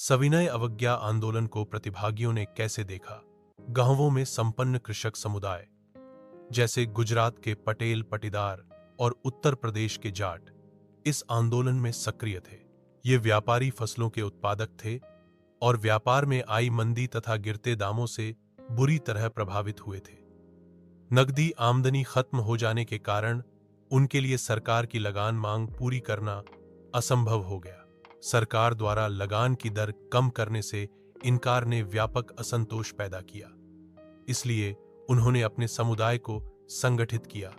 सविनय अवज्ञा आंदोलन को प्रतिभागियों ने कैसे देखा? गांवों में संपन्न कृषक समुदाय जैसे गुजरात के पटेल पटीदार और उत्तर प्रदेश के जाट इस आंदोलन में सक्रिय थे। ये व्यापारी फसलों के उत्पादक थे और व्यापार में आई मंदी तथा गिरते दामों से बुरी तरह प्रभावित हुए थे। नकदी आमदनी खत्म हो जाने के कारण उनके लिए सरकार की लगान मांग पूरी करना असंभव हो गया। सरकार द्वारा लगान की दर कम करने से इनकार ने व्यापक असंतोष पैदा किया। इसलिए उन्होंने अपने समुदाय को संगठित किया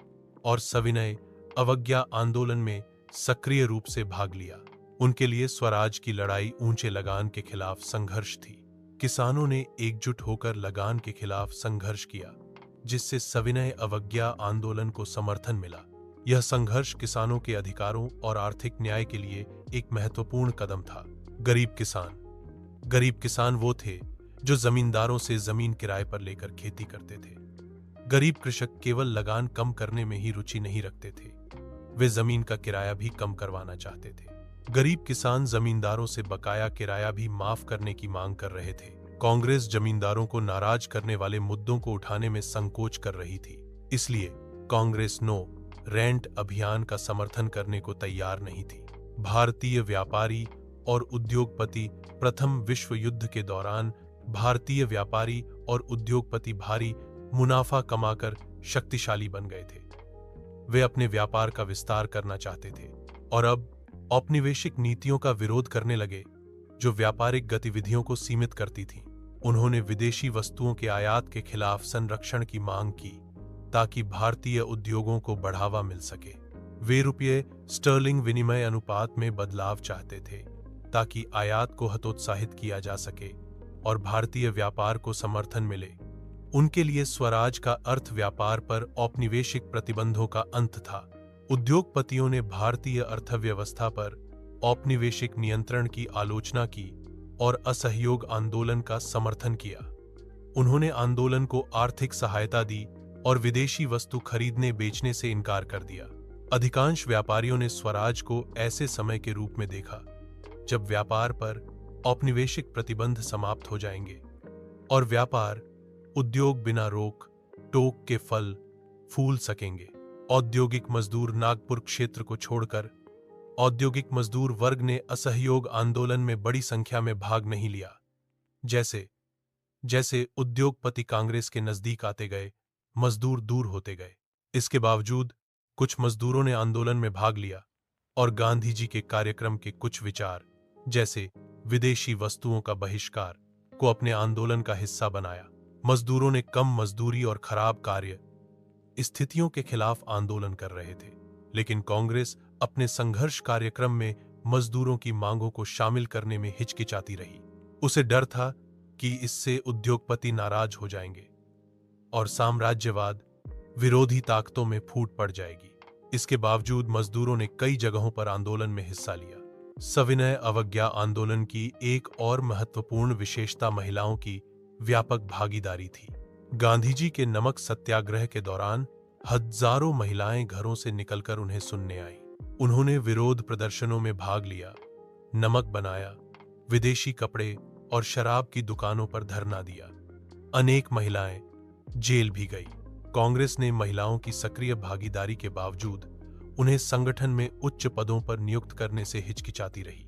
और सविनय अवज्ञा आंदोलन में सक्रिय रूप से भाग लिया। उनके लिए स्वराज की लड़ाई ऊंचे लगान के खिलाफ संघर्ष थी। किसानों ने एकजुट होकर लगान के खिलाफ संघर्ष किया, जिससे सविनय अवज्ञा आंदोलन को समर्थन मिला। यह संघर्ष किसानों के अधिकारों और आर्थिक न्याय के लिए एक महत्वपूर्ण कदम था। गरीब किसान वो थे जो जमींदारों से जमीन किराए पर लेकर खेती करते थे। गरीब कृषक केवल लगान कम करने में ही रुचि नहीं रखते थे, वे जमीन का किराया भी कम करवाना चाहते थे। गरीब किसान जमींदारों से बकाया किराया भी माफ करने की मांग कर रहे थे। कांग्रेस जमींदारों को नाराज करने वाले मुद्दों को उठाने में संकोच कर रही थी, इसलिए कांग्रेस नो रेंट अभियान का समर्थन करने को तैयार नहीं थी। भारतीय व्यापारी और उद्योगपति प्रथम विश्व युद्ध के दौरान भारतीय व्यापारी और उद्योगपति भारी मुनाफा कमाकर शक्तिशाली बन गए थे। वे अपने व्यापार का विस्तार करना चाहते थे और अब औपनिवेशिक नीतियों का विरोध करने लगे जो व्यापारिक गतिविधियों को सीमित करती थीं। उन्होंने विदेशी वस्तुओं के आयात के खिलाफ संरक्षण की मांग की ताकि भारतीय उद्योगों को बढ़ावा मिल सके। वे रुपये स्टर्लिंग विनिमय अनुपात में बदलाव चाहते थे ताकि आयात को हतोत्साहित किया जा सके और भारतीय व्यापार को समर्थन मिले। उनके लिए स्वराज का अर्थ व्यापार पर औपनिवेशिक प्रतिबंधों का अंत था। उद्योगपतियों ने भारतीय अर्थव्यवस्था पर औपनिवेशिक नियंत्रण की आलोचना की और असहयोग आंदोलन का समर्थन किया। उन्होंने आंदोलन को आर्थिक सहायता दी और विदेशी वस्तु खरीदने बेचने से इनकार कर दिया। अधिकांश व्यापारियों ने स्वराज को ऐसे समय के रूप में देखा जब व्यापार पर औपनिवेशिक प्रतिबंध समाप्त हो जाएंगे और व्यापार उद्योग बिना रोक टोक के फल फूल सकेंगे। औद्योगिक मजदूर नागपुर क्षेत्र को छोड़कर औद्योगिक मजदूर वर्ग ने असहयोग आंदोलन में बड़ी संख्या में भाग नहीं लिया। जैसे जैसे उद्योगपति कांग्रेस के नजदीक आते गए, मजदूर दूर होते गए। इसके बावजूद कुछ मजदूरों ने आंदोलन में भाग लिया और गांधी जी के कार्यक्रम के कुछ विचार, जैसे विदेशी वस्तुओं का बहिष्कार, को अपने आंदोलन का हिस्सा बनाया। मजदूरों ने कम मजदूरी और खराब कार्य स्थितियों के खिलाफ आंदोलन कर रहे थे, लेकिन कांग्रेस अपने संघर्ष कार्यक्रम में मजदूरों की मांगों को शामिल करने में हिचकिचाती रही। उसे डर था कि इससे उद्योगपति नाराज हो जाएंगे और साम्राज्यवाद विरोधी ताकतों में फूट पड़ जाएगी। इसके बावजूद मजदूरों ने कई जगहों पर आंदोलन में हिस्सा लिया। सविनय अवज्ञा आंदोलन की एक और महत्वपूर्ण विशेषता महिलाओं की व्यापक भागीदारी थी। गांधी जी के नमक सत्याग्रह के दौरान हजारों महिलाएं घरों से निकलकर उन्हें सुनने आईं। उन्होंने विरोध प्रदर्शनों में भाग लिया, नमक बनाया, विदेशी कपड़े और शराब की दुकानों पर धरना दिया। अनेक महिलाएं जेल भी गई। कांग्रेस ने महिलाओं की सक्रिय भागीदारी के बावजूद उन्हें संगठन में उच्च पदों पर नियुक्त करने से हिचकिचाती रही।